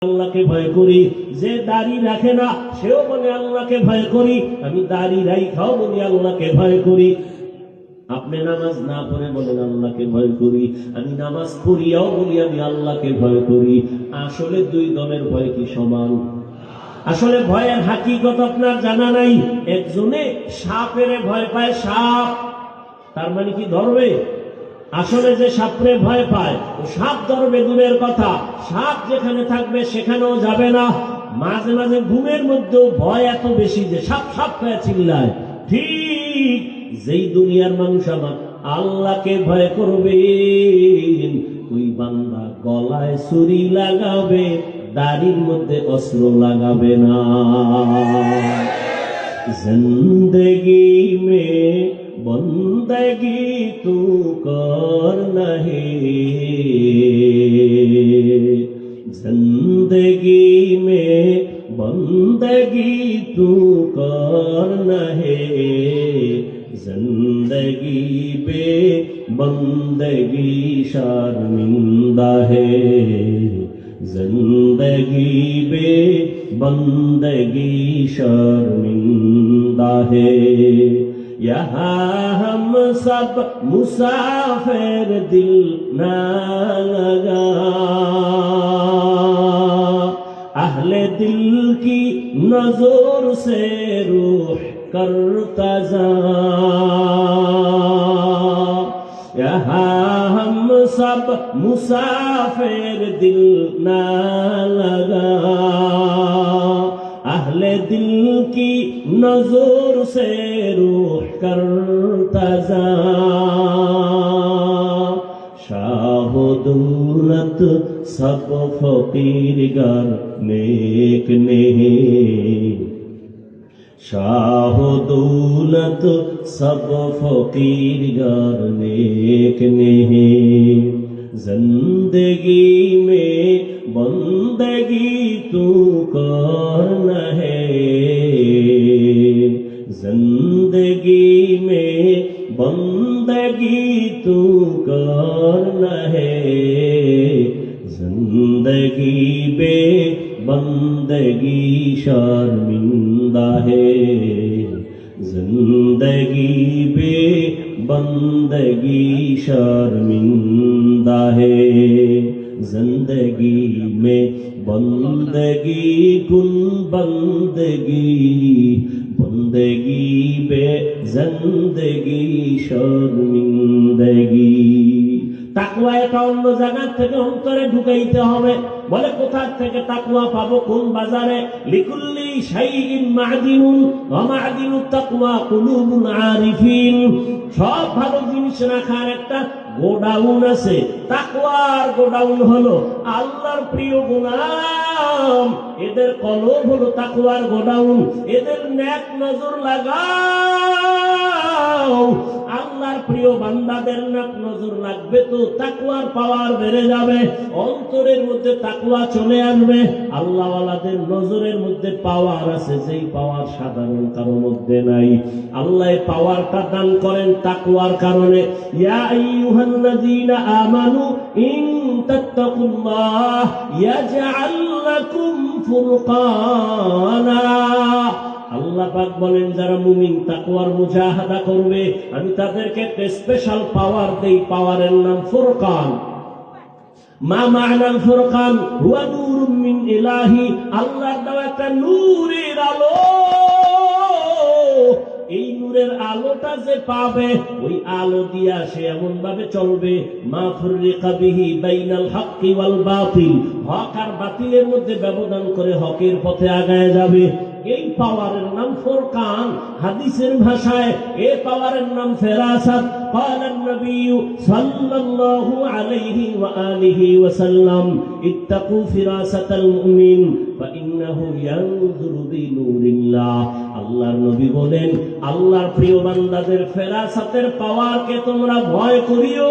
আল্লাহকে ভয় করি। যে দাড়ি রাখে না সেও বলে আল্লাহকে ভয় করি। আমি দাড়ি রাখাও বলি আল্লাহকে ভয় করি। আপনি নামাজ না পড়ে বলেন আল্লাহকে ভয় করি। আমি নামাজ পড়িয়াও বলি আমি আল্লাহকে ভয় করি। আসলে দুই দলের ভয় কি সমান? আসলে ভয়ের হাকিকত আপনার জানা নাই। একজনে সাপের ভয় পায়, সাপ, তার মানে কি ধরবে? আসলে যে সাপরে ভয় পায় ও সাপ ধরবে দূরের কথা, সাপ যেখানে থাকবে সেখানেও যাবে না। মাঝে মাঝে ঘুমের মধ্যেও ভয় এত বেশি যে সাপ সাপ হয়ে চিল্লায়। ঠিক যেই দুনিয়ার মানুষ আমার আল্লাহকে ভয় করবে, ওই বান্দা গলায় ছুরি লাগাবে, দাড়ির মধ্যে অস্ত্র লাগাবে না। जिंदगी में बंदगी तू करना है, जिंदगी में बंदगी तू करना है, जिंदगी बे बंदगी शर्मिंदा है, जिंदगी बे बंदगी शर्मिंदा है। यहाँ हम सब मुसाफिर दिल ना लगा, अहले दिल की नजर से रूह करता जा। यहाँ हम सब मुसाफिर दिल ना लगा, अहले दिल की नजर से रूह करता जा। शाह दौलत सब फकीर गर नेक नहीं, शाह दौलत सब फकीर गर नेक नहीं, जिंदगी में बंदगी तू करना है, जिंदगी में बंदगी तू करना है, जिंदगी बे बंदगी शर्मिंदा है, जिंदगी बे बंदगी शर्मिंदा है, जिंदगी में बंदगी कुल बंदगी, बंदगी बे जिंदगी शर्मिंदगी। তাকওয়া এটা অন্য জায়গা থেকে অন্তরে ঢুকাইতে হবে। বলে কোথা থেকে তাকওয়া পাবো? কোন বাজারে? লিকুল্লি শাইইন মা'দিনুন ওয়া মা'দিনুত তাকওয়া কুলুবুল আরিফিন। সব ভালো জিনিস রাখার একটা গোডাউন আছে। তাকওয়ার গোডাউন হলো আল্লাহর প্রিয় গোলাম, এদের কলব হলো তাকওয়ার গোডাউন। এদের নেক নজর লাগাও, আল্লাহর প্রিয় বান্দাদের নেক নজর লাগবে তো তাকওয়ার পাওয়ার বেড়ে যাবে। অন্তরের মধ্যে তাকওয়া চলে আসবে। আল্লাহ ওয়ালাদের নজরের মধ্যে পাওয়ার আছে, যেই পাওয়ার সাধারণ কারো মধ্যে নাই। আল্লাহ পাওয়ারটা দান করেন তাকওয়ার কারণে। ইয়া আইয়ুহাল্লাযীনা আমানু ইন তাত্তাকুল্লাহ ইয়াজআল লাকুম ফুরকানা। আল্লাহ পাক বলেন যারা মুমিন তাকওয়ার মুজাহাদা করবে আমি তাদেরকে একটা স্পেশাল পাওয়ার দেই। পাওয়ারের নাম ফুরকান। মা মা'নাল ফুরকান হুয়া নূরুম মিন ইলাহি, আল্লাহর দেওয়া একটা নূরের আলো। এই নূরের আলোটা যে পাবে ওই আলো দিয়া সে এমন ভাবে চলবে মা ফুররিকা বিহি বাইনাল হাক্কি ওয়াল বাতিল, হক আর বাতিলের মধ্যে ব্যবধান করে হকের পথে আগায় যাবে। এই পাওয়ারের নাম ফুরকান। হাদিসের ভাষায় এই পাওয়ারের নাম ফেরাসাত। قال النبي صلى الله عليه وآله وسلم اتقوا فراسة المؤمن فإنه ينظر بنور الله। আল্লাহর নবী বলেন আল্লাহর প্রিয় বান্দাদের ফেরাসাতের পাওয়ারকে তোমরা ভয় করিও,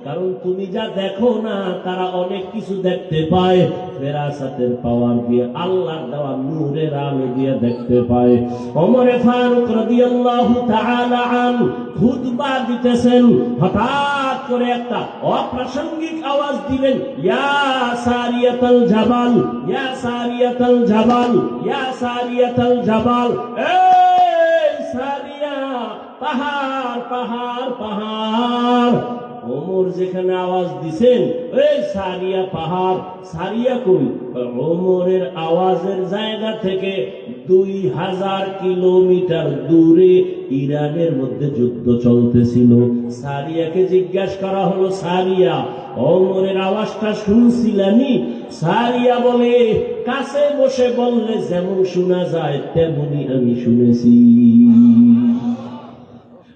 কারণ তুমি যা দেখো না তারা অনেক কিছু দেখতে পায়। ফেরাসাতের পাওয়ার দিয়ে, আল্লাহর দেওয়া নূরের আলো দিয়ে দেখতে পায়। ওমরে ফারুক রাদিয়াল্লাহু তাআলা আনহু খুতবা দিতেছেন, হঠাৎ করে একটা অপ্রাসঙ্গিক আওয়াজ দিলেন, ইয়া সারিয়াতাল জাবাল, ইয়া সারিয়াতাল জাবাল, ইয়া সারিয়াতাল জাবাল। এই সারিয়া, পাহাড় পাহাড় পাহাড়। ওমর যেখানে আওয়াজ দিছেন, এই সারিয়া পাহাড়, সারিয়া কই? ওমরের আওয়াজের জায়গা থেকে 2000 কিলোমিটার দূরে ইরানের মধ্যে যুদ্ধ চলতেছিল। সারিয়াকে জিজ্ঞাসা করা হলো, সারিয়া, ওমরের আওয়াজটা শুনছিলানি? সারিয়া বলে, কাছে বসে বললে যেমন শোনা যায় তেমনি আমি শুনেছি।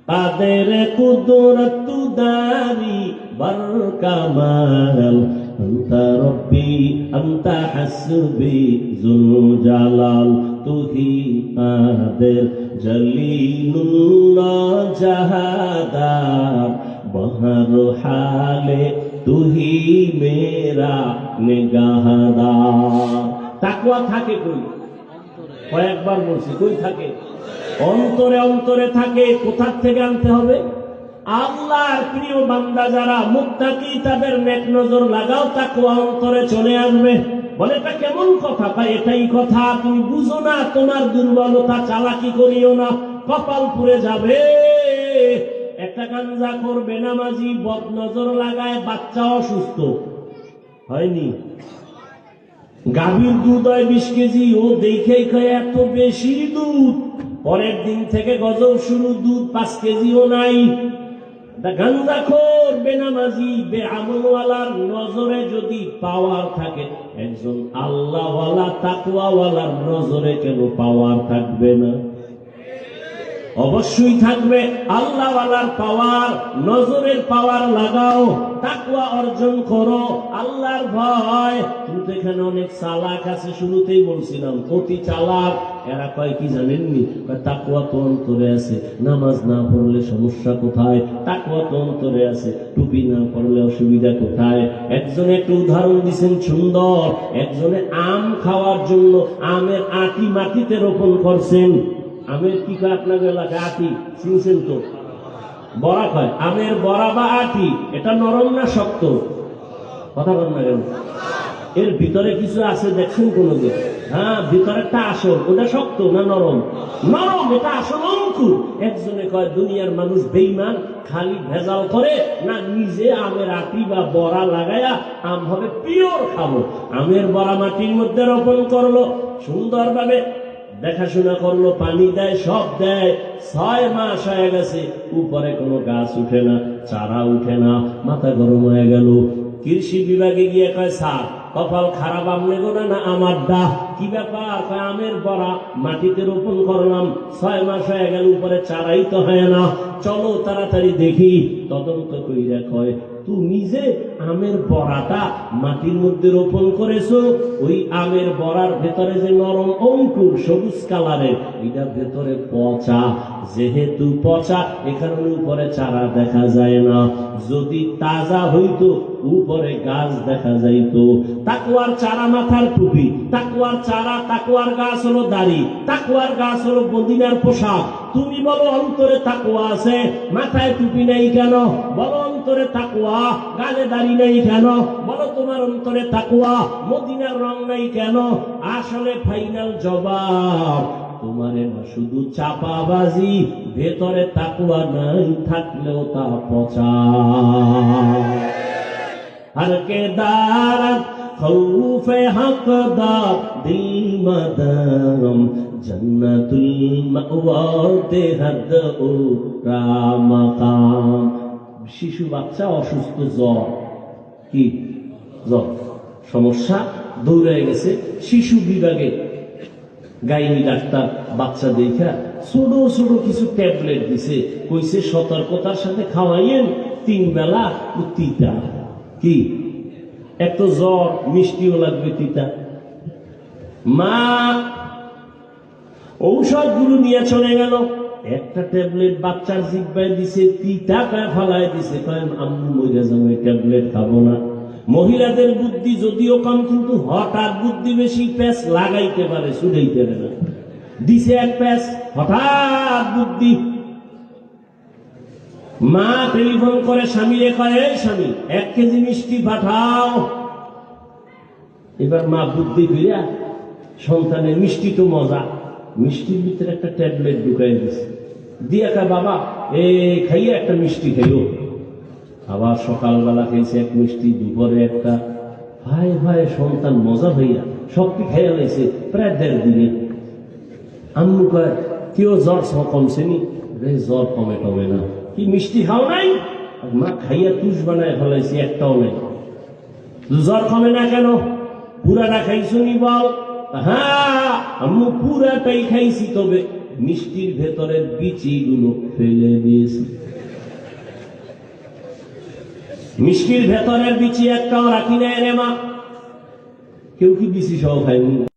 কাদের কুদরত দারি বর কামাল, আনতা রব্বি আনতা হাসবি যুল জালাল, তুহি কাদের জলিলুল্লাহ জাহাদার, বহর হালে তুহি মেরা নিগাহদার। তাকওয়া থাকে কই? কয়েকবার বলছি, কই থাকে? অন্তরে অন্তরে থাকে। কোথার থেকে আনতে হবে? আল্লাহর প্রিয় বান্দা যারা মুত্তাকি, তাদের নেক নজর লাগাও, তাকওয়া অন্তরে চলে আসবে। বলে এটা কেমন কথা? পাই এটাই কথা। তুমি বুঝো না, তোমার দুর্বলতা, চালাকি করিও না, কপাল পুড়ে যাবে। একটা গাঞ্জা করবে নামাজি, বদ নজর লাগায়, বাচ্চা অসুস্থ হয়নি, গাভীর দুধ হয় 20 কেজি, ও দেখেই খায় এত বেশি দুধ, পরের দিন থেকে গজব শুরু, দুধ 5 কেজিও নাই। গাঞ্জাখোর বেনামাজি বেআমলওয়ালার নজরে যদি পাওয়ার থাকে, একজন আল্লাহওয়ালা তাকওয়াওয়ালার নজরে কেন পাওয়ার থাকবে না? অবশ্যই থাকবে। আল্লাহওয়ালার পাওয়ার, নজরের পাওয়ার লাগাও, তাকওয়া অর্জন করো, আল্লাহর ভয়। কিন্তু এখানে অনেক চালাক আছে, শুরুতেই বলছিলাম অতি চালাক। এরা কয় কি জানেননি? তাকওয়া তো অন্তরে আছে, নামাজ না পড়লে সমস্যা কোথায়? তাকওয়া তো অন্তরে আছে, টুপি না পড়লে অসুবিধা কোথায়? একজনে একটা উদাহরণ দিচ্ছেন সুন্দর। একজনে আম খাওয়ার জন্য আমের আটি মাটিতে রোপণ করছেন। আমের কি কয় আপনাদের এলাকায়? আটি চিনছেন তো? বড়া কয়। আমের বড়া বা আটি, এটা নরম না শক্ত? কথা বল না কেন? এর ভিতরে কিছু আছে দেখছেন কোনদিন? হ্যাঁ, ভিতরেরটা আসল, ওটা শক্ত না নরম? নরম, এটা আসল অঙ্কুর। একজনে কয় দুনিয়ার মানুষ বেঈমান, খালি ভেজাল করে না, নিজে আমের আটি বা বড়া লাগায়া আম হবে পিওর খাবো। আমের বড়া মাটির মধ্যে রোপণ করলো, সুন্দরভাবে দেখাশোনা করলো, পানি দেয়, সব দেয়। 6 মাস হয়ে গেছে, উপরে কোনো গাছ উঠে না, চারা উঠে না। মাথা গরম হয়ে গেল। কৃষি বিভাগে গিয়ে কয়, স্যার কপাল খারাপ আমনে গোনা না আমার ডা? কি ব্যাপার? কয় আমের বড়া মাটিতে রোপণ করলাম, 6 মাস হয়ে গেল, উপরে চারাই তো হয় না, চলো তাড়াতাড়ি দেখি। তদন্ত কইরা কয়, তুমি যে আমের বড়াটা মাটির মধ্যে রোপণ করেছো, ওই আমের বড়ার ভেতরে যে নরম অঙ্কুর সবুজ কালারের, এটা ভেতরে পচা। যেহেতু পচা, এখানে উপরে চারা দেখা যায় না। যদি তাজা হইতো উপরে গাছ দেখা যাইতো। তাকওয়ার চারা মাথার টুপি, তাকওয়ার চারা, তাকওয়ার গাছ হলো দাড়ি, তাকওয়ার গাছ হলো মদিনার পোশাক। তুমি বলো অন্তরে তাকওয়া আছে, মাথায় টুপি নেই কেন? বলো অন্তরে তাকওয়া, গালে দাড়ি নেই কেন? বলো তোমার অন্তরে তাকওয়া, মদিনার রং নাই কেন? আসলে ফাইনাল জবাব তোমারে না, শুধু চাপাবাজি, ভেতরে তাকওয়া নাই থাকলেও তা পচা। हर के दारत खौफे हकदार दिल मदाम जन्नतुल मावा देहद ও রামাকাম। শিশু বাচ্চা অসুস্থ, জ্বর, কি জ্বর, সমস্যা, দৌড়ে গেছে শিশু বিভাগে। গাইনি ডাক্তার বাচ্চা দেখা ছোট ছোট কিছু ট্যাবলেট দিছে, কইছে সতর্কতার সাথে খাওয়াইয়েন, 3 বেলা তিতা। কি এত জ্বর, মিষ্টিও লাগবে, তিতা। মা ঔষধগুলো নিয়ে চলে গেল, একটা ট্যাবলেট বাচ্চার জিহ্বায় দিছে, তিতা কয়ে ফালাই দিছে, কয় আম্মু মরে যাবো, এই ট্যাবলেট খাবো না। মহিলাদের বুদ্ধি যদিও কম, কিন্তু হঠাৎ বুদ্ধি বেশি, প্যাচ লাগাইতে পারে, শুধাইতে পারে না। দিছে এক প্যাচ, হঠাৎ বুদ্ধি। মা টেলিফোন করে স্বামীরে কয়, এই স্বামী 1 কেজি মিষ্টি পাঠাও। এবার মা বুদ্ধি ফিরা সন্তানের মিষ্টি তো মজা, মিষ্টির ভিতরে একটা ট্যাবলেট ঢুকাই দিছে, দিয়ে একটা বাবা খাইয়ে একটা মিষ্টি খাইও। আবার সকালবেলা খাইছে এক মিষ্টি, দুপুরে একটা। ভাই ভাই সন্তান মজা হইয়া সবটি খাইয়া লাইছে প্রায় 1.5 দিনে। আম্মু কয়, কেউ জ্বর কমছে নি? জ্বর কমে কমে না। কি মিষ্টি খাও নাই? মা খাইয়া তুষ বানায় ফেলাইছি, একটাও নাই। জ্বর কমে না কেন? পুরাটা খাইছো নি বল? হ্যাঁ আম্মু পুরাটাই খাইছি, তবে মিষ্টির ভেতরের বিচিগুলো ফেলে দিয়েছি। মিষ্টির ভেতরের বিচি একটাও রাখি নাই রে মা। কেউ কি বিচি সহ খায়নি?